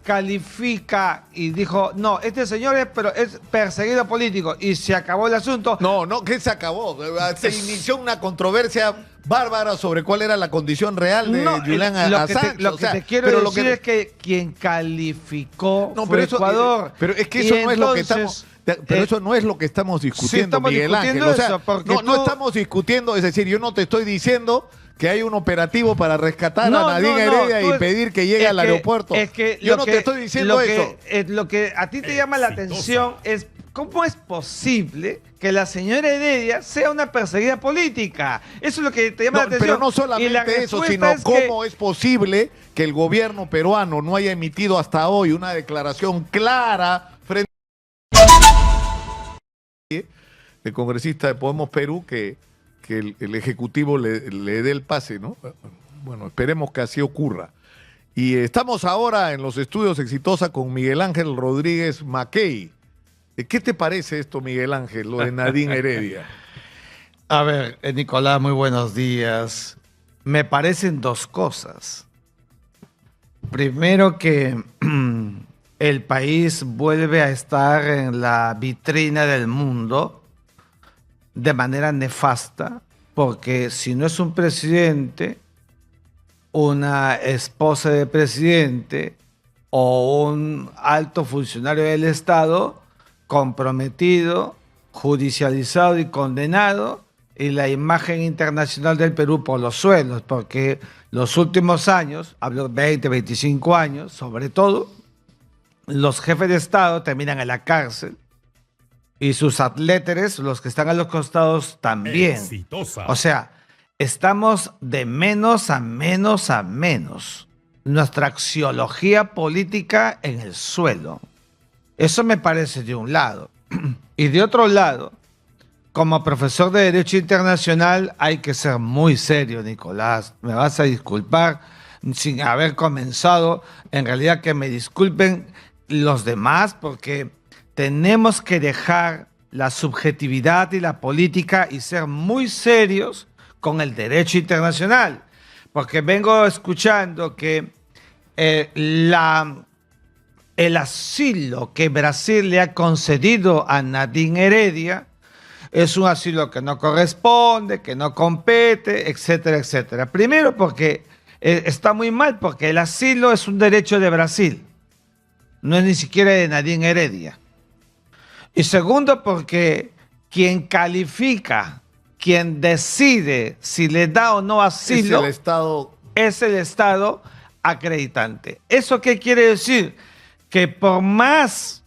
califica y dijo, no, este señor es perseguido político y se acabó el asunto. No, que se acabó. Se inició una controversia bárbara sobre cuál era la condición real de Julian Assange. Lo que te quiero decir es que quien calificó fue Ecuador. Pero es que eso no es lo que estamos... Pero eso no es lo que estamos discutiendo, sí, Miguel Ángel. O sea, no estamos discutiendo, es decir, yo no te estoy diciendo que hay un operativo para rescatar a Nadine Heredia y pedir que llegue al aeropuerto. Yo no te estoy diciendo eso. Lo que a ti te llama la atención es cómo es posible que la señora Heredia sea una perseguida política. Eso es lo que te llama la atención. Pero no solamente eso, sino cómo es posible que el gobierno peruano no haya emitido hasta hoy una declaración clara frente el congresista de Podemos Perú que el Ejecutivo le dé el pase, ¿no? Bueno, esperemos que así ocurra. Y estamos ahora en los estudios Exitosa con Miguel Ángel Rodríguez Mackey. ¿Qué te parece esto, Miguel Ángel, lo de Nadine Heredia? A ver, Nicolás, muy buenos días. Me parecen dos cosas. Primero que el país vuelve a estar en la vitrina del mundo de manera nefasta, porque si no es un presidente, una esposa de presidente o un alto funcionario del Estado comprometido, judicializado y condenado, y la imagen internacional del Perú por los suelos, porque los últimos años, hablo 20, 25 años, sobre todo, los jefes de Estado terminan en la cárcel y sus atléteres, los que están a los costados, también. Exitosa. O sea, estamos de menos a menos a menos. Nuestra axiología política en el suelo. Eso me parece de un lado. Y de otro lado, como profesor de Derecho Internacional hay que ser muy serio, Nicolás. Me vas a disculpar sin haber comenzado. En realidad que me disculpen los demás porque tenemos que dejar la subjetividad y la política y ser muy serios con el derecho internacional. Porque vengo escuchando que el asilo que Brasil le ha concedido a Nadine Heredia es un asilo que no corresponde, que no compete, etcétera, etcétera. Primero porque está muy mal, porque el asilo es un derecho de Brasil, no es ni siquiera de Nadine Heredia. Y segundo porque quien califica, quien decide si le da o no asilo es el Estado acreditante. ¿Eso qué quiere decir? Que por más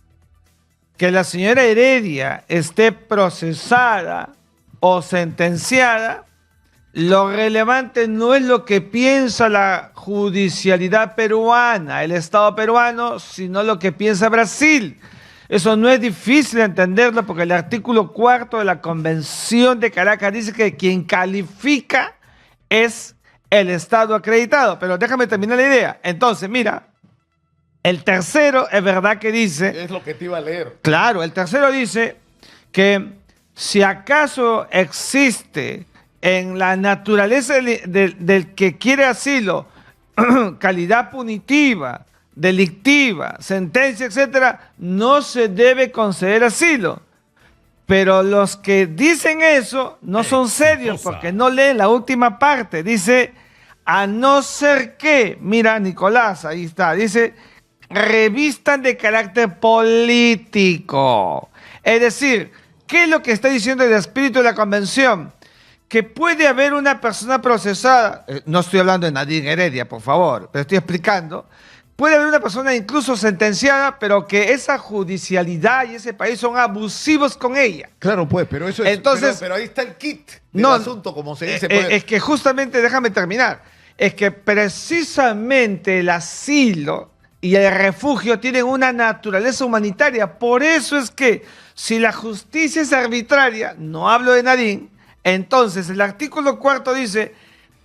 que la señora Heredia esté procesada o sentenciada, lo relevante no es lo que piensa la judicialidad peruana, el Estado peruano, sino lo que piensa Brasil. Eso no es difícil entenderlo porque el artículo 4 de la Convención de Caracas dice que quien califica es el Estado acreditado. Pero déjame terminar la idea. Entonces, mira, el tercero es verdad que dice... Es lo que te iba a leer. Claro, el tercero dice que si acaso existe en la naturaleza del que quiere asilo calidad punitiva, delictiva, sentencia, etcétera, no se debe conceder asilo. Pero los que dicen eso no son serios porque no leen la última parte. Dice, a no ser que, mira Nicolás, ahí está, dice, revistan de carácter político. Es decir, ¿qué es lo que está diciendo el espíritu de la convención? Que puede haber una persona procesada, no estoy hablando de Nadine Heredia, por favor, pero estoy explicando. Puede haber una persona incluso sentenciada, pero que esa judicialidad y ese país son abusivos con ella. Claro, pues, pero eso es. Entonces, pero ahí está el kit del asunto, como se dice. Es que justamente, déjame terminar, es que precisamente el asilo y el refugio tienen una naturaleza humanitaria. Por eso es que si la justicia es arbitraria, no hablo de Nadine, entonces el artículo 4 dice,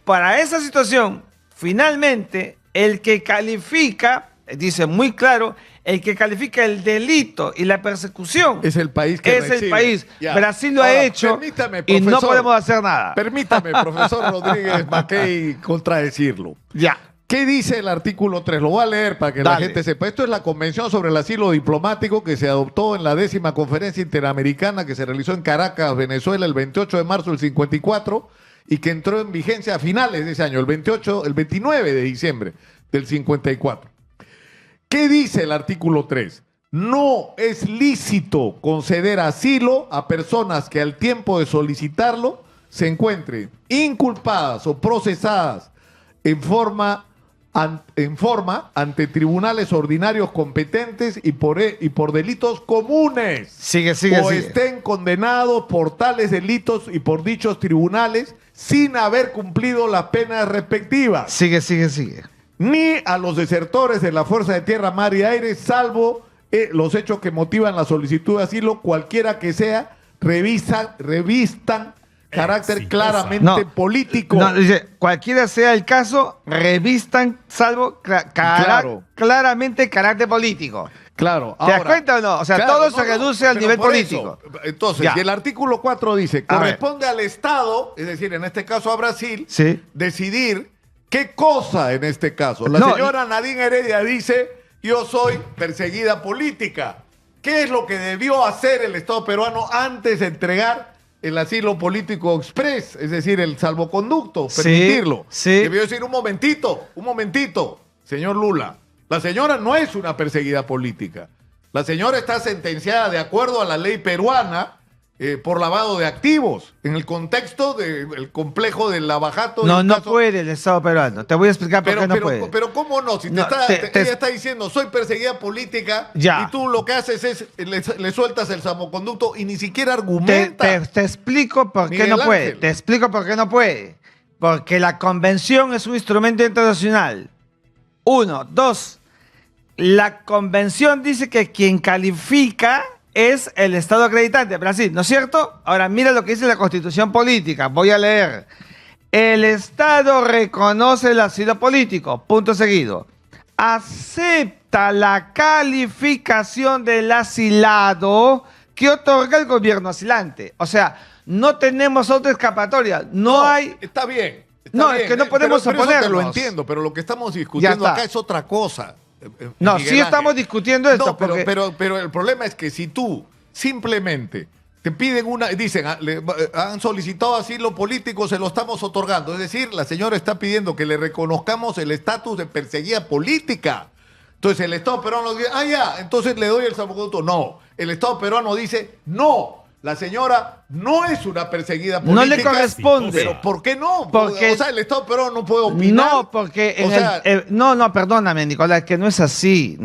para esa situación, finalmente, el que califica, dice muy claro, el que califica el delito y la persecución es el país que es recibe. El país. Ya. Brasil lo ha hecho y no podemos hacer nada. Permítame, profesor Rodríguez Mackey, contradecirlo. Ya. ¿Qué dice el artículo 3? Lo voy a leer para que la gente sepa. Esto es la Convención sobre el Asilo Diplomático que se adoptó en la 10ª Conferencia Interamericana que se realizó en Caracas, Venezuela, el 28 de marzo del 54 y que entró en vigencia a finales de ese año, el 29 de diciembre del 54. ¿Qué dice el artículo 3? No es lícito conceder asilo a personas que al tiempo de solicitarlo se encuentren inculpadas o procesadas en forma ante tribunales ordinarios competentes y por delitos comunes. Sigue. O estén condenados por tales delitos y por dichos tribunales sin haber cumplido las penas respectivas. Sigue. Ni a los desertores de la Fuerza de Tierra, Mar y Aire, salvo los hechos que motivan la solicitud de asilo, cualquiera que sea, revistan carácter claramente político. No, dice, cualquiera sea el caso, revistan, salvo claramente carácter político. Claro. ¿Te das cuenta o no? O sea, todo se reduce al nivel político. Entonces, y el artículo 4 dice, corresponde al Estado, es decir, en este caso a Brasil, decidir qué cosa en este caso. La señora Nadine Heredia dice, yo soy perseguida política. ¿Qué es lo que debió hacer el Estado peruano antes de entregar el asilo político express, es decir, el salvoconducto, permitirlo? Debió decir, un momentito, señor Lula. La señora no es una perseguida política. La señora está sentenciada de acuerdo a la ley peruana por lavado de activos, en el contexto del complejo del Lavajato. No puede el Estado peruano. Te voy a explicar por qué no puede. Pero ¿cómo no? Si ella está diciendo, soy perseguida política, y tú lo que haces es, le sueltas el salvoconducto y ni siquiera argumenta. Te explico por qué no puede. Te explico por qué no puede. Porque la convención es un instrumento internacional. 1, 2. La convención dice que quien califica es el Estado acreditante, Brasil, ¿no es cierto? Ahora mira lo que dice la Constitución Política, voy a leer. El Estado reconoce el asilo político, punto seguido. Acepta la calificación del asilado que otorga el gobierno asilante. O sea, no tenemos otra escapatoria, no hay... Está bien. Es que no podemos oponernos. Eso te lo entiendo, pero lo que estamos discutiendo acá es otra cosa. No, sí estamos discutiendo esto. No, pero el problema es que si tú simplemente te piden dicen, han solicitado asilo político, se lo estamos otorgando. Es decir, la señora está pidiendo que le reconozcamos el estatus de perseguida política. Entonces el Estado peruano dice, entonces le doy el salvoconducto. No, el Estado peruano dice, no. La señora no es una perseguida política. No le corresponde. Pero ¿por qué no? Porque, o sea, el Estado peruano no puede opinar. No, porque perdóname, Nicolás, que no es así.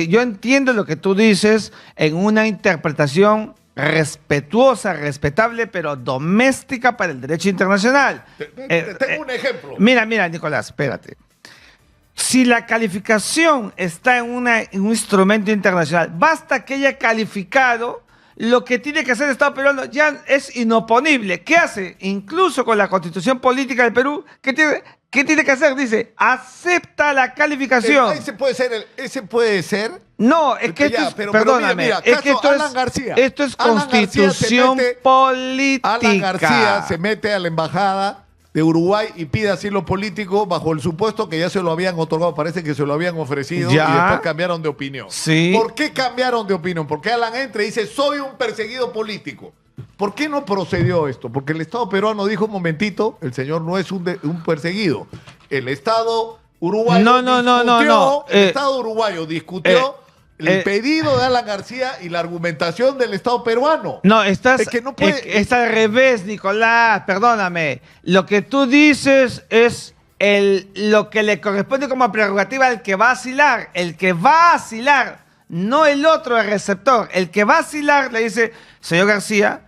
Yo entiendo lo que tú dices en una interpretación respetuosa, respetable, pero doméstica para el derecho internacional. Tengo un ejemplo. Mira, Nicolás, espérate. Si la calificación está en un instrumento internacional, basta que haya calificado. Lo que tiene que hacer el Estado peruano ya es inoponible. ¿Qué hace? Incluso con la Constitución Política del Perú, ¿qué tiene que hacer? Dice, acepta la calificación. Ese puede ser. No, es que perdóname, mira, es que esto es Constitución Política. Alan García se mete a la embajada de Uruguay y pide asilo político bajo el supuesto que ya se lo habían otorgado, parece que se lo habían ofrecido y después cambiaron de opinión. Sí. ¿Por qué cambiaron de opinión? Porque Alan entra y dice, soy un perseguido político. ¿Por qué no procedió esto? Porque el Estado peruano dijo, un momentito, el señor no es un perseguido. El Estado uruguayo el Estado uruguayo discutió el pedido de Alan García y la argumentación del Estado peruano. No, está al revés, Nicolás, perdóname. Lo que tú dices es lo que le corresponde como prerrogativa al que va a asilar. El que va a asilar, no el otro, el receptor. El que va a asilar le dice, señor García,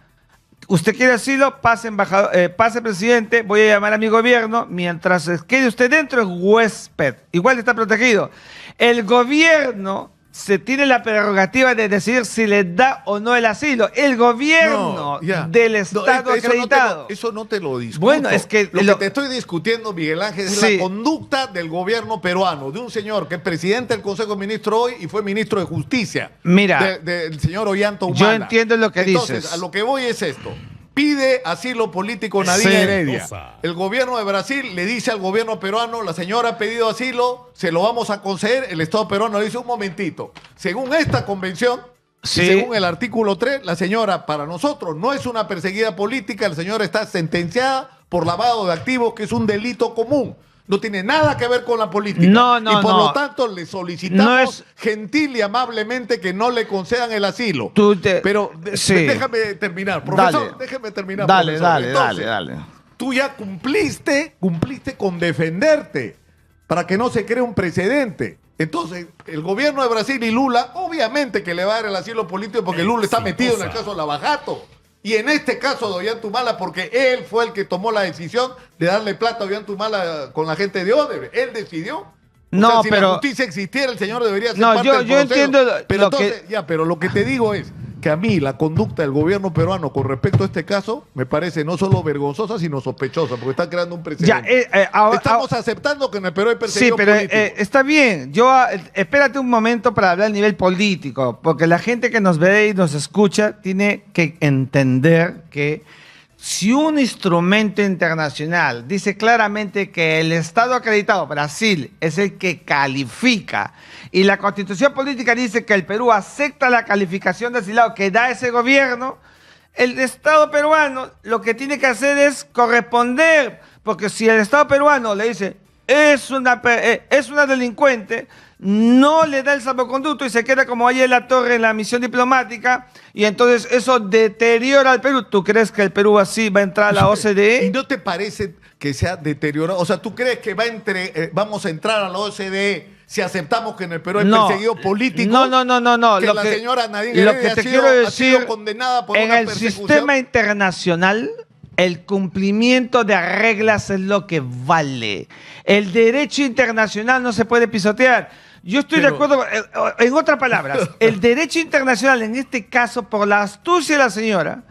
usted quiere asilo, pase presidente, voy a llamar a mi gobierno, mientras quede usted dentro es huésped. Igual está protegido. El gobierno se tiene la prerrogativa de decidir si le da o no el asilo. El gobierno del Estado acreditado. Eso no te lo discuto. Bueno, es que lo que te estoy discutiendo, Miguel Ángel, es la conducta del gobierno peruano, de un señor que es presidente del Consejo de Ministros hoy y fue ministro de Justicia. Mira, del señor Ollanta Humala. Yo entiendo lo que dices. Entonces, a lo que voy es esto. pide asilo político Nadine Sí. Heredia. El gobierno de Brasil le dice al gobierno peruano, la señora ha pedido asilo, se lo vamos a conceder. El Estado peruano le dice, un momentito, según esta convención, Sí. y según el artículo 3, la señora para nosotros no es una perseguida política, la señora está sentenciada por lavado de activos, que es un delito común. No tiene nada que ver con la política. No, no, y por no. lo tanto le solicitamos No es- gentil y amablemente que no le concedan el asilo. Pero Sí. déjame terminar, profesor, Dale. déjeme terminar. Dale, profesor. dale, Entonces, dale. tú ya cumpliste con defenderte para que no se cree un precedente. Entonces, el gobierno de Brasil y Lula, obviamente que le va a dar el asilo político porque Lula está metido en el caso Lavajato. Y en este caso de Ollantumala, porque él fue el que tomó la decisión de darle plata a Ollantumala con la gente de Odebrecht. Él decidió. O No, sea, si pero- la justicia existiera, el señor debería ser No, parte yo del proceso. entiendo Pero lo entonces, que- pero lo que te digo es que a mí la conducta del gobierno peruano con respecto a este caso me parece no solo vergonzosa, sino sospechosa, porque está creando un precedente. Estamos aceptando que en el Perú hay Sí, perseguidos pero políticos. está bien. Espérate un momento para hablar a nivel político, porque la gente que nos ve y nos escucha tiene que entender que si un instrumento internacional dice claramente que el Estado acreditado, Brasil, es el que califica, y la Constitución política dice que el Perú acepta la calificación de asilado que da ese gobierno, el Estado peruano lo que tiene que hacer es corresponder, porque si el Estado peruano le dice es una delincuente, no le da el salvoconducto y se queda como ahí en la torre en la misión diplomática, y entonces eso deteriora al Perú. ¿Tú crees que el Perú así va a entrar a la ¿Y OCDE? no te parece que se ha deteriorado? O sea, ¿tú crees que vamos a entrar a la OCDE si aceptamos que en el Perú hay perseguido político? No. Que la señora Nadine lo Heredia que te ha sido- quiero ha decir, sido condenada por en una el persecución. sistema internacional, el cumplimiento de reglas es lo que vale. El derecho internacional no se puede pisotear. Yo estoy de acuerdo, en otras palabras, el derecho internacional en este caso, por la astucia de la señora,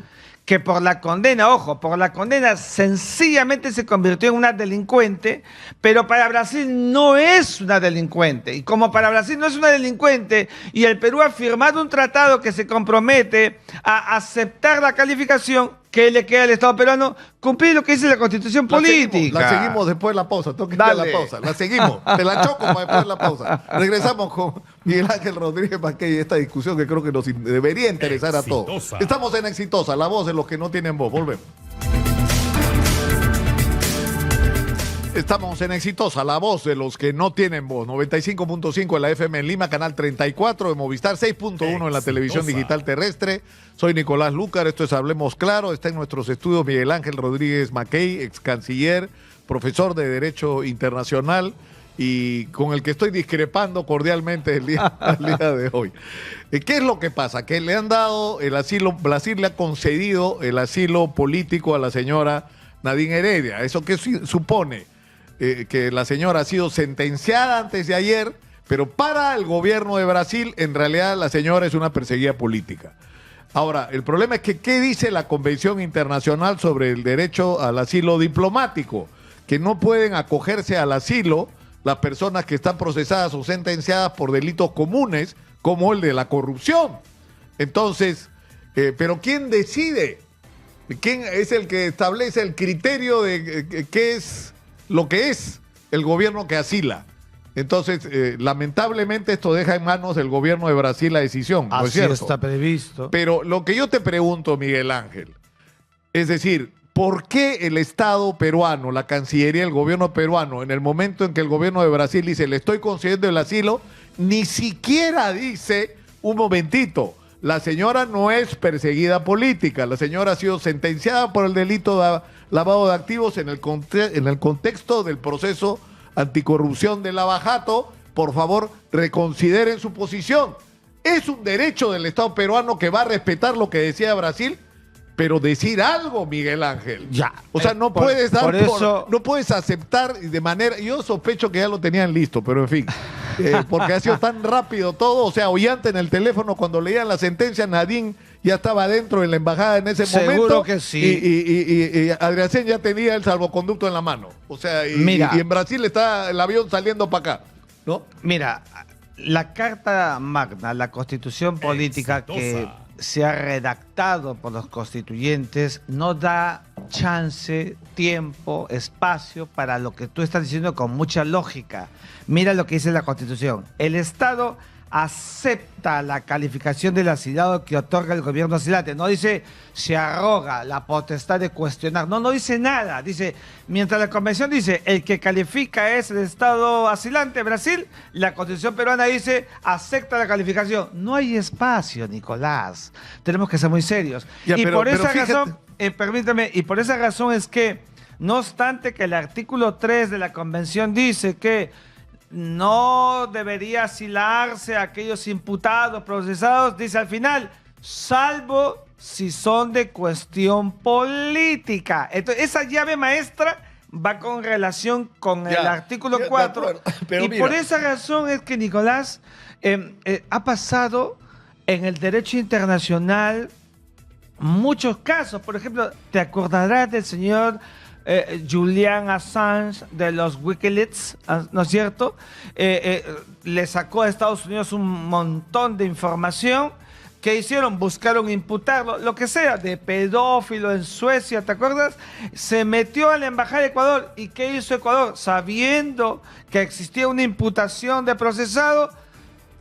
que por la condena, ojo, por la condena sencillamente se convirtió en una delincuente, pero para Brasil no es una delincuente. Y como para Brasil no es una delincuente, y el Perú ha firmado un tratado que se compromete a aceptar la calificación, ¿qué le queda al Estado peruano? Cumplir lo que dice la Constitución política. La seguimos después de la pausa. Tengo que ir a la Dale. pausa. La seguimos. Te la choco para después de la pausa. Regresamos con Miguel Ángel Rodríguez Mackey y esta discusión que creo que nos debería interesar a todos. Exitosa. Estamos en Exitosa, la voz de los que no tienen voz. Volvemos. Estamos en Exitosa, la voz de los que no tienen voz. 95.5 en la FM en Lima, canal 34 de Movistar, 6.1 en la televisión digital terrestre. Soy Nicolás Lúcar, esto es Hablemos Claro. Está en nuestros estudios Miguel Ángel Rodríguez Mackey, ex canciller, profesor de Derecho Internacional y con el que estoy discrepando cordialmente el día de hoy. ¿Qué es lo que pasa? Que le han dado el asilo, Brasil le ha concedido el asilo político a la señora Nadine Heredia. ¿Eso qué supone? Que la señora ha sido sentenciada antes de ayer, pero para el gobierno de Brasil, en realidad la señora es una perseguida política. Ahora, el problema es que, ¿qué dice la Convención Internacional sobre el derecho al asilo diplomático? Que no pueden acogerse al asilo las personas que están procesadas o sentenciadas por delitos comunes, como el de la corrupción. Entonces, ¿pero quién decide? ¿Quién es el que establece el criterio de qué es lo que es el gobierno que asila? Entonces, lamentablemente esto deja en manos del gobierno de Brasil la decisión, ¿no es Así cierto? está previsto. Pero lo que yo te pregunto, Miguel Ángel, es decir, ¿por qué el Estado peruano, la Cancillería, el gobierno peruano, en el momento en que el gobierno de Brasil dice le estoy concediendo el asilo, ni siquiera dice, un momentito, la señora no es perseguida política, la señora ha sido sentenciada por el delito de lavado de activos en el contexto del proceso anticorrupción de Lavajato? Por favor, reconsideren su posición. Es un derecho del Estado peruano que va a respetar lo que decía Brasil, pero decir algo, Miguel Ángel. Ya. O sea, no puedes dar por eso- no puedes aceptar de manera. Yo sospecho que ya lo tenían listo, pero en fin. Porque ha sido tan rápido todo. O sea, Ollanta en el teléfono cuando leían la sentencia, Nadine ya estaba dentro en la embajada en ese Seguro momento. que sí. Y Adriancén ya tenía el salvoconducto en la mano. O sea, Mira. y en Brasil está el avión saliendo para acá, ¿no? Mira, la Carta Magna, la Constitución Política que se ha redactado por los constituyentes no da chance, tiempo, espacio para lo que tú estás diciendo con mucha lógica. Mira lo que dice la Constitución. El Estado acepta la calificación del asilado que otorga el gobierno asilante. No dice se arroga la potestad de cuestionar. No dice nada. Dice, mientras la Convención dice el que califica es el Estado asilante, Brasil, la Constitución peruana dice acepta la calificación. No hay espacio, Nicolás. Tenemos que ser muy serios. Ya, y pero, por esa fíjate, razón, permítame, y por esa razón es que, no obstante que el artículo 3 de la Convención dice que no debería asilarse a aquellos imputados, procesados, dice al final, salvo si son de cuestión política. Entonces, esa llave maestra va con relación con el artículo 4. Y mira, por esa razón es que, Nicolás, ha pasado en el derecho internacional muchos casos. Por ejemplo, te acordarás del señor Julian Assange de los Wikileaks, ¿no es cierto? Le sacó a Estados Unidos un montón de información. ¿Qué hicieron? Buscaron imputarlo, lo que sea, de pedófilo en Suecia, ¿te acuerdas? Se metió a la embajada de Ecuador. ¿Y qué hizo Ecuador? Sabiendo que existía una imputación de procesado,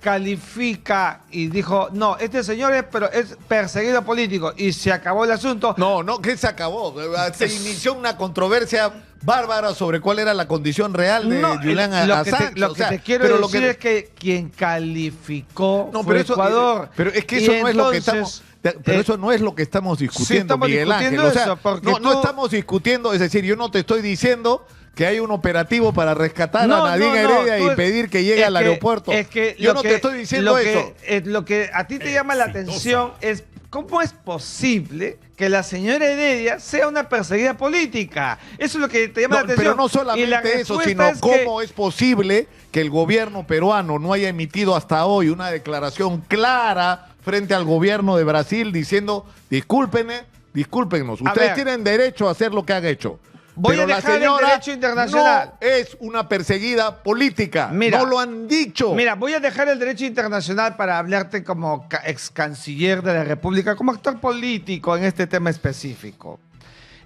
califica y dijo, no, este señor es perseguido político, y se acabó el asunto. No, que se acabó. Se inició una controversia bárbara sobre cuál era la condición real de Julian Assange. Lo que te quiero decir es que quien calificó fue Ecuador. Pero es que eso no es lo que estamos... Pero eso no es lo que estamos discutiendo, sí, Miguel Ángel. O sea, no estamos discutiendo, es decir, yo no te estoy diciendo que hay un operativo para rescatar a Nadine Heredia y pedir que llegue al aeropuerto. Yo no te estoy diciendo eso. Lo que a ti te llama la atención es cómo es posible que la señora Heredia sea una perseguida política. Eso es lo que te llama la atención. Pero no solamente eso, sino cómo es posible que el gobierno peruano no haya emitido hasta hoy una declaración clara frente al gobierno de Brasil diciendo, discúlpenos, ustedes tienen derecho a hacer lo que han hecho. Voy a dejar el derecho internacional. No es una perseguida política. Mira, no lo han dicho. Mira, voy a dejar el derecho internacional para hablarte como ex canciller de la República, como actor político en este tema específico.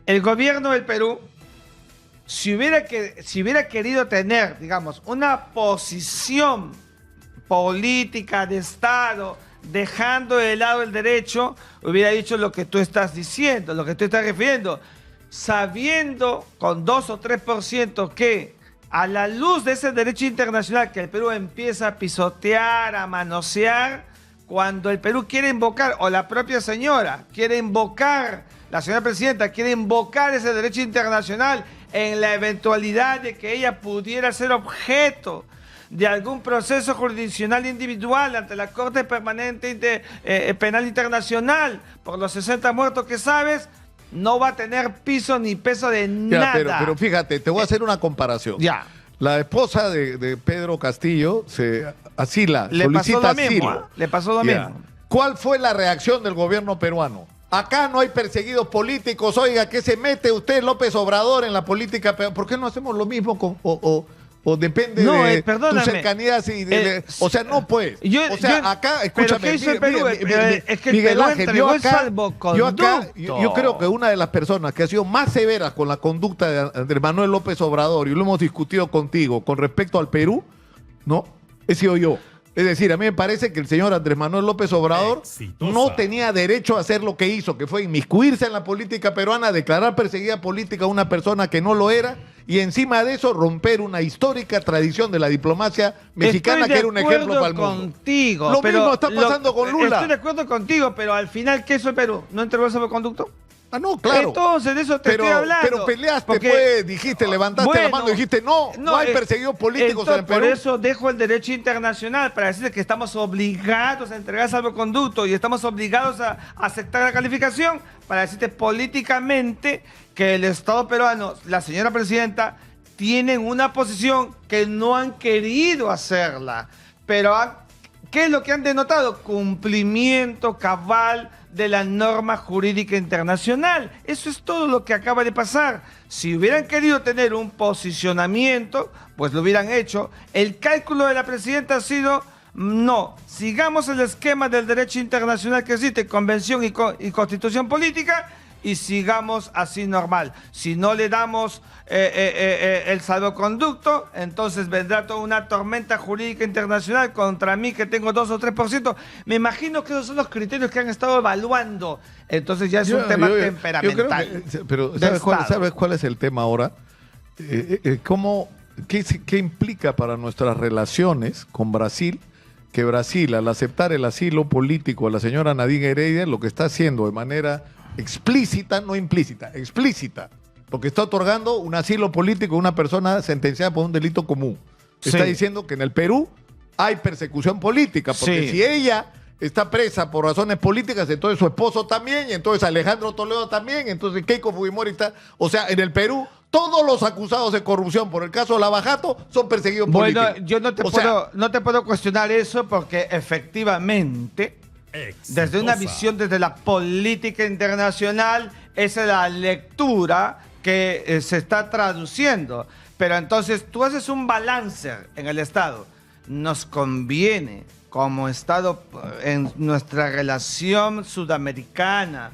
El gobierno del Perú, si hubiera querido tener, digamos, una posición política de Estado, dejando de lado el derecho, hubiera dicho lo que tú estás diciendo, lo que tú estás refiriendo, sabiendo con 2 o 3% que a la luz de ese derecho internacional que el Perú empieza a pisotear, a manosear, cuando el Perú quiere invocar, o la propia señora quiere invocar, la señora presidenta quiere invocar ese derecho internacional en la eventualidad de que ella pudiera ser objeto de algún proceso jurisdiccional individual ante la Corte Permanente Penal Internacional por los 60 muertos que sabes, no va a tener piso ni peso de nada. Pero fíjate, te voy a hacer una comparación. Ya. La esposa de Pedro Castillo se solicita asilo. Le pasó lo mismo. ¿Cuál fue la reacción del gobierno peruano? Acá no hay perseguidos políticos. Oiga, ¿qué se mete usted, López Obrador, en la política? ¿Por qué no hacemos lo mismo con... O depende de tu cercanía. O sea, no pues. Acá, escúchame. Miguel Ángel, yo creo que una de las personas que ha sido más severas con la conducta de Andrés Manuel López Obrador, y lo hemos discutido contigo, con respecto al Perú, ¿no? He sido yo. Es decir, a mí me parece que el señor Andrés Manuel López Obrador no tenía derecho a hacer lo que hizo, que fue inmiscuirse en la política peruana, declarar perseguida política a una persona que no lo era, y encima de eso romper una histórica tradición de la diplomacia mexicana que era un ejemplo para el mundo. Contigo, lo mismo está pasando con Lula. Estoy de acuerdo contigo, pero al final, ¿qué hizo el Perú? ¿No entregó el salvoconducto? Ah, no, claro. Entonces, de eso estoy hablando. Pero peleaste, pues, dijiste, levantaste la mano y dijiste, no hay perseguidos políticos en el Perú. Por eso dejo el derecho internacional, para decirles que estamos obligados a entregar salvoconducto y estamos obligados a aceptar la calificación, para decirte políticamente que el Estado peruano, la señora presidenta, tienen una posición que no han querido hacerla. Pero, ¿qué es lo que han denotado? Cumplimiento cabal de la norma jurídica internacional. Eso es todo lo que acaba de pasar. Si hubieran querido tener un posicionamiento, pues lo hubieran hecho. El cálculo de la presidenta ha sido, No, sigamos el esquema del derecho internacional que existe, convención y constitución política, y sigamos así normal. Si no le damos el salvoconducto, entonces vendrá toda una tormenta jurídica internacional contra mí, que tengo 2 o 3%. Me imagino que esos son los criterios que han estado evaluando. Entonces ya es un tema temperamental. Pero ¿sabes cuál es el tema ahora? ¿Qué implica para nuestras relaciones con Brasil? Que Brasil, al aceptar el asilo político a la señora Nadine Heredia, lo que está haciendo de manera explícita, no implícita, explícita, porque está otorgando un asilo político a una persona sentenciada por un delito común. Está diciendo que en el Perú hay persecución política, porque si ella está presa por razones políticas, entonces su esposo también, y entonces Alejandro Toledo también, entonces Keiko Fujimori está... O sea, en el Perú, todos los acusados de corrupción por el caso Lava Jato son perseguidos políticos. Bueno, yo no te puedo cuestionar eso, porque efectivamente... Desde una visión desde la política internacional, esa es la lectura que se está traduciendo. Pero entonces tú haces un balance en el Estado. Nos conviene como Estado en nuestra relación sudamericana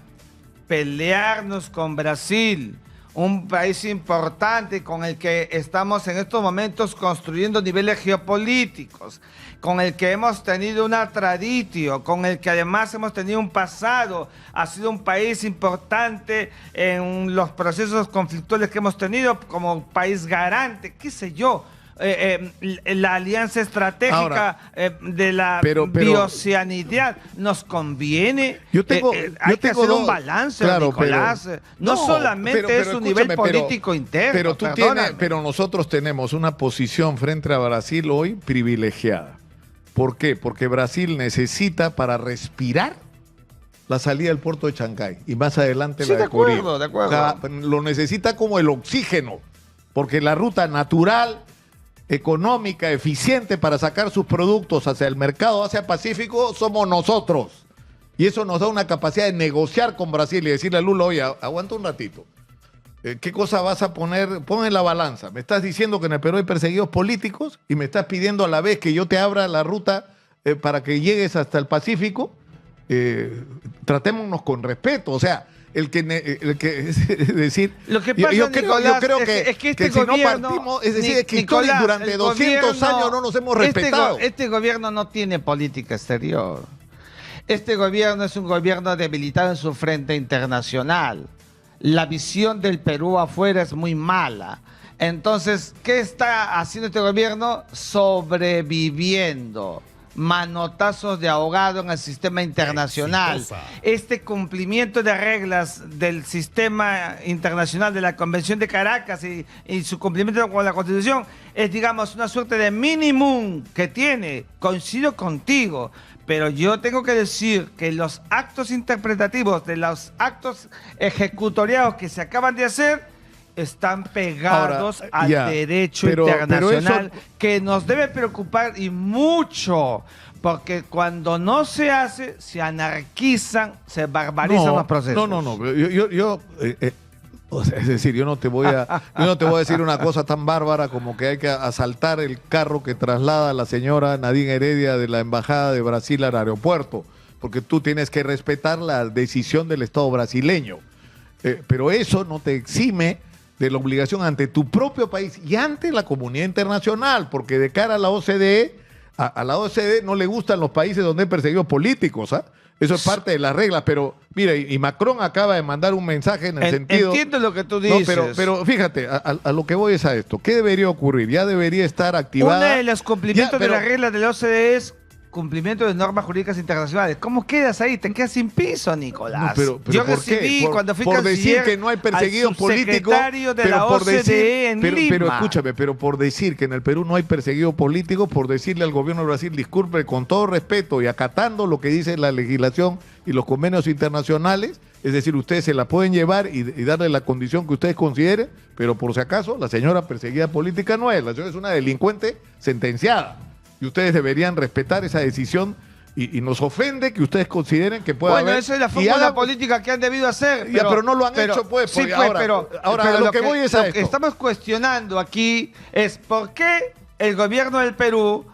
pelearnos con Brasil, un país importante con el que estamos en estos momentos construyendo niveles geopolíticos, con el que hemos tenido una tradición, con el que además hemos tenido un pasado, ha sido un país importante en los procesos conflictuales que hemos tenido como país garante, qué sé yo. La alianza estratégica de la bioceanidad nos conviene. Hay que hacer un balance, Nicolás. No solamente es un nivel político interno. Pero nosotros tenemos una posición frente a Brasil hoy privilegiada. ¿Por qué? Porque Brasil necesita para respirar la salida del puerto de Chancay y más adelante la de Corí. De acuerdo. O sea, lo necesita como el oxígeno, porque la ruta natural, económica, eficiente para sacar sus productos hacia el mercado Asia Pacífico somos nosotros. Y eso nos da una capacidad de negociar con Brasil y decirle a Lula, oye, aguanta un ratito. ¿Qué cosa vas a poner? Pon en la balanza. Me estás diciendo que en el Perú hay perseguidos políticos y me estás pidiendo a la vez que yo te abra la ruta para que llegues hasta el Pacífico. Tratémonos con respeto. O sea, es decir, lo que pasa, yo creo que este gobierno, si no partimos, es decir, que Nicolás, durante 200 años no nos hemos respetado. Este gobierno no tiene política exterior. Este gobierno es un gobierno debilitado en su frente internacional. La visión del Perú afuera es muy mala. Entonces, ¿qué está haciendo este gobierno? Sobreviviendo. Manotazos de ahogado en el sistema internacional. Exitosa. Este cumplimiento de reglas del sistema internacional de la Convención de Caracas y su cumplimiento con la Constitución es, digamos, una suerte de minimum que tiene. Coincido contigo, pero yo tengo que decir que los actos interpretativos de los actos ejecutoriados que se acaban de hacer están pegados al derecho internacional, que nos debe preocupar y mucho, porque cuando no se hace, se anarquizan, se barbarizan los procesos. Es decir, yo no te voy a decir una cosa tan bárbara como que hay que asaltar el carro que traslada a la señora Nadine Heredia de la Embajada de Brasil al aeropuerto, porque tú tienes que respetar la decisión del Estado brasileño. Pero eso no te exime de la obligación ante tu propio país y ante la comunidad internacional, porque de cara a la OCDE, a la OCDE no le gustan los países donde hay perseguidos políticos, ¿ah? Eso es parte de las reglas, pero mira, y Macron acaba de mandar un mensaje en el sentido... Entiendo lo que tú dices. No, pero fíjate, a lo que voy es a esto. ¿Qué debería ocurrir? Ya debería estar activada... Una de los cumplimientos de las reglas de la OCDE es cumplimiento de normas jurídicas internacionales. ¿Cómo quedas ahí? Te quedas sin piso, Nicolás. No, pero yo ¿por recibí qué? Cuando fui por decir que no hay perseguidos políticos. De la OCDE en Lima. Pero escúchame, pero por decir que en el Perú no hay perseguidos políticos, por decirle al gobierno de Brasil, disculpe, con todo respeto y acatando lo que dice la legislación y los convenios internacionales, es decir, ustedes se la pueden llevar y darle la condición que ustedes consideren, pero por si acaso la señora perseguida política no es, la señora es una delincuente sentenciada. Y ustedes deberían respetar esa decisión y nos ofende que ustedes consideren que pueda haber... Bueno, esa es la fórmula política que han debido hacer. Pero no lo han hecho, pues. Sí, pues, ahora lo que voy es a esto. Lo que estamos cuestionando aquí es por qué el gobierno del Perú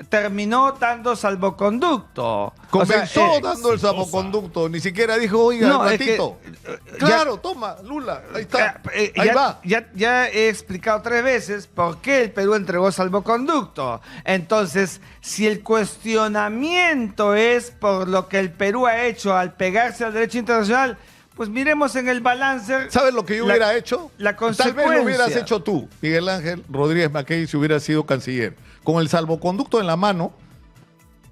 terminó dando salvoconducto. Comenzó dando el salvoconducto, ni siquiera dijo, oiga, no, un ratito. Claro, ya, toma, Lula, ahí está. Ahí va. Ya he explicado 3 veces por qué el Perú entregó salvoconducto. Entonces, si el cuestionamiento es por lo que el Perú ha hecho al pegarse al derecho internacional, pues miremos en el balance. ¿Sabes lo que yo hubiera hecho? La consecuencia. Tal vez lo hubieras hecho tú, Miguel Ángel Rodríguez Mackey, si hubieras sido canciller. Con el salvoconducto en la mano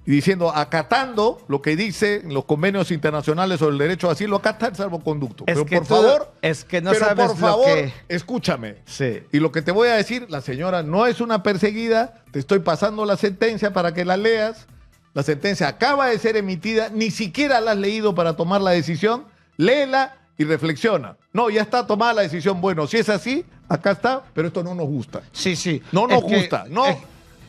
y diciendo, acatando lo que dice en los convenios internacionales sobre el derecho a asilo, acata el salvoconducto. Es pero que por favor, es que no pero sabes por favor, lo que... escúchame. Sí. Y lo que te voy a decir, la señora no es una perseguida, te estoy pasando la sentencia para que la leas. La sentencia acaba de ser emitida, ni siquiera la has leído para tomar la decisión. Léela y reflexiona. No, ya está tomada la decisión. Bueno, si es así, acá está, pero esto no nos gusta. Sí, sí. No nos gusta. No.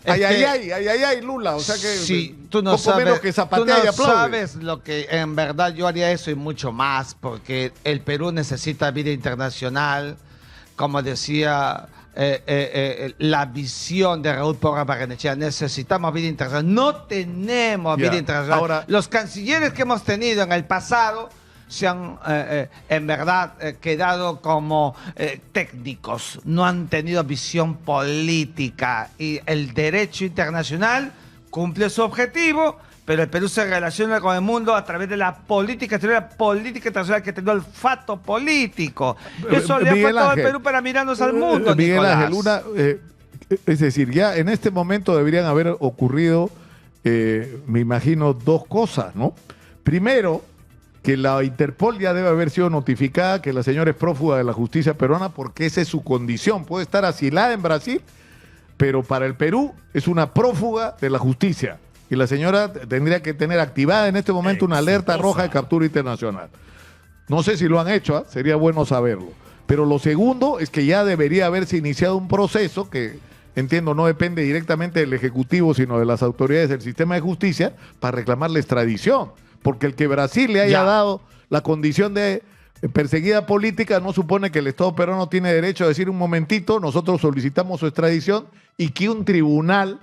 Ay, Lula. O sea que sí, tú no poco sabes, menos que zapatea tú no y aplaude. sabes lo que en verdad yo haría eso y mucho más, porque el Perú necesita vida internacional, como decía la visión de Raúl Porras Barrenechea. Necesitamos vida internacional. No tenemos vida internacional. Ahora, los cancilleres que hemos tenido en el pasado se han en verdad quedado como técnicos, no han tenido visión política y el derecho internacional cumple su objetivo, pero el Perú se relaciona con el mundo a través de la política exterior, la política internacional que tiene olfato político. Eso le ha faltado al Perú para mirarnos al mundo, Miguel Nicolás. Ángel, es decir, ya en este momento deberían haber ocurrido, me imagino, 2 cosas, ¿no? Primero, que la Interpol ya debe haber sido notificada que la señora es prófuga de la justicia peruana porque esa es su condición. Puede estar asilada en Brasil, pero para el Perú es una prófuga de la justicia. Y la señora tendría que tener activada en este momento una alerta roja de captura internacional. No sé si lo han hecho, sería bueno saberlo. Pero lo segundo es que ya debería haberse iniciado un proceso que, entiendo, no depende directamente del Ejecutivo, sino de las autoridades del sistema de justicia, para reclamar la extradición. Porque el que Brasil le haya dado la condición de perseguida política no supone que el Estado peruano tiene derecho a decir un momentito, nosotros solicitamos su extradición y que un tribunal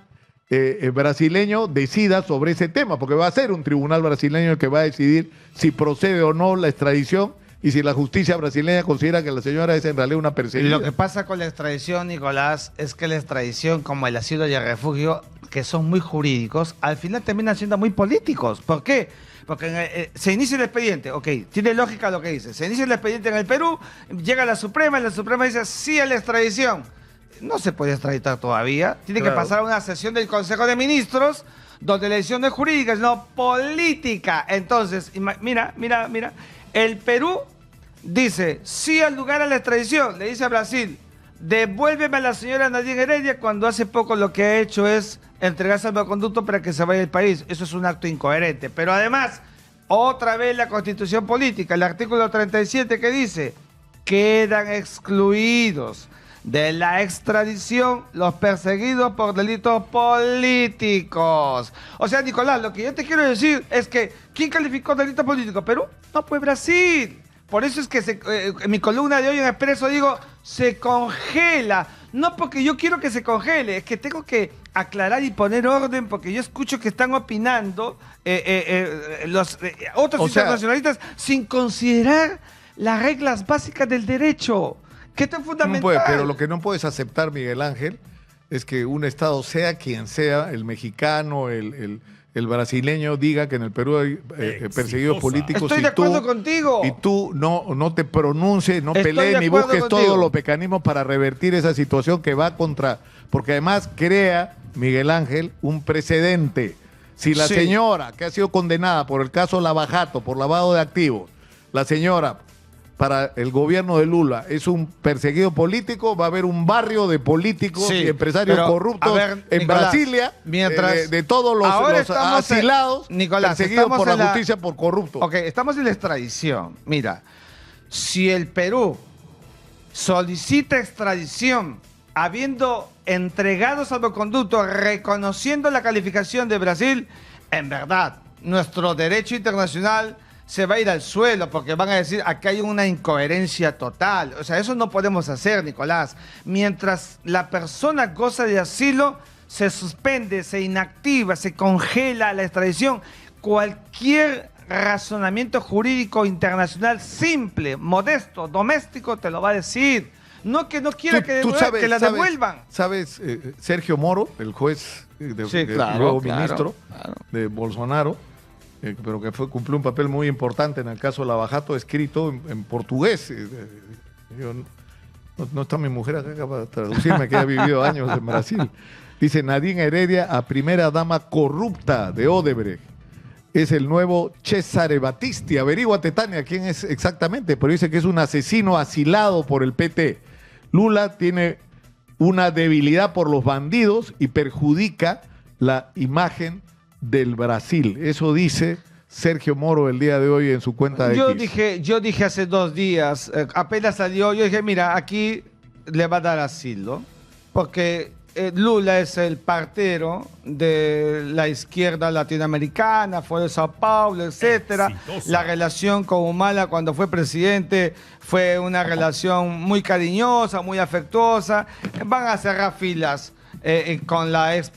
brasileño decida sobre ese tema, porque va a ser un tribunal brasileño el que va a decidir si procede o no la extradición y si la justicia brasileña considera que la señora es en realidad una perseguida. Lo que pasa con la extradición, Nicolás, es que la extradición, como el asilo y el refugio, que son muy jurídicos, al final terminan siendo muy políticos. ¿Por qué? Porque se inicia el expediente, ok, tiene lógica lo que dice. Se inicia el expediente en el Perú, llega a la Suprema y la Suprema dice sí a la extradición. No se puede extraditar todavía. Tiene que pasar a una sesión del Consejo de Ministros donde la decisión no es jurídica, sino política. Entonces, mira. El Perú dice sí al lugar a la extradición. Le dice a Brasil, devuélveme a la señora Nadine Heredia, cuando hace poco lo que ha hecho es entregar salvoconducto para que se vaya del país. Eso es un acto incoherente. Pero además, otra vez la Constitución política, el artículo 37 que dice, quedan excluidos de la extradición los perseguidos por delitos políticos. O sea, Nicolás, lo que yo te quiero decir es que ¿quién calificó delito político? ¿Perú? No, pues Brasil. Por eso es que en mi columna de hoy en Expreso digo, se congela. No porque yo quiero que se congele, es que tengo que aclarar y poner orden porque yo escucho que están opinando los otros internacionalistas sin considerar las reglas básicas del derecho, que esto es fundamental. Pero lo que no puedes aceptar, Miguel Ángel, es que un Estado, sea quien sea, el mexicano, el brasileño, diga que en el Perú hay perseguidos políticos. Estoy de acuerdo contigo. Y tú no te pronuncies, no pelees ni busques todos los mecanismos para revertir esa situación que va contra... Porque además crea, Miguel Ángel, un precedente. Si la señora que ha sido condenada por el caso Lavajato, por lavado de activos, la señora... para el gobierno de Lula es un perseguido político, va a haber un barrio de políticos y empresarios corruptos en Nicolás, Brasilia, mientras de todos los asilados perseguidos por la justicia por corruptos. Ok, estamos en la extradición. Mira, si el Perú solicita extradición habiendo entregado salvoconducto, reconociendo la calificación de Brasil, en verdad, nuestro derecho internacional se va a ir al suelo porque van a decir aquí hay una incoherencia total. O sea, eso no podemos hacer, Nicolás. Mientras la persona goza de asilo, se suspende, se inactiva, se congela la extradición, cualquier razonamiento jurídico internacional simple, modesto, doméstico, te lo va a decir. No que no quiera que la devuelvan. ¿Sabes? Sergio Moro, el juez claro, ministro de Bolsonaro, pero que cumplió un papel muy importante en el caso de Lavajato, escrito en portugués. No está mi mujer acá para traducirme, que ha vivido años en Brasil. Dice: Nadine Heredia, a primera dama corrupta de Odebrecht, es el nuevo Cesare Battisti. Averíguate, Tania, quién es exactamente, pero dice que es un asesino asilado por el PT. Lula tiene una debilidad por los bandidos y perjudica la imagen del Brasil. Eso dice Sergio Moro el día de hoy en su cuenta de X. Yo dije hace 2 días, apenas salió, yo dije, mira, aquí le va a dar asilo, porque Lula es el partero de la izquierda latinoamericana, fue de Sao Paulo, etcétera. La relación con Humala cuando fue presidente fue una relación muy cariñosa, muy afectuosa. Van a cerrar filas con la ex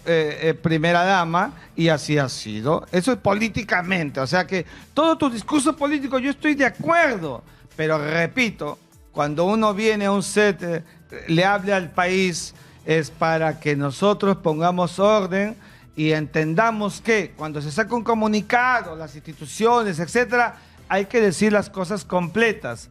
primera dama, y así ha sido. Eso es políticamente, o sea que todo tu discurso político yo estoy de acuerdo, pero repito, cuando uno viene a un set, le hable al país, es para que nosotros pongamos orden y entendamos que cuando se saca un comunicado, las instituciones, etcétera, hay que decir las cosas completas.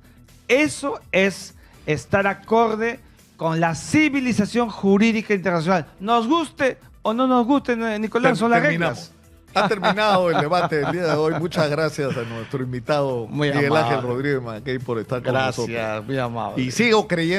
Eso es estar acorde con la civilización jurídica internacional. Nos guste o no nos guste, Nicolás, son las reglas. Ha terminado el debate del día de hoy. Muchas gracias a nuestro invitado Miguel Ángel Rodríguez Mackey por estar con nosotros. Gracias, muy amable. Y sigo creyendo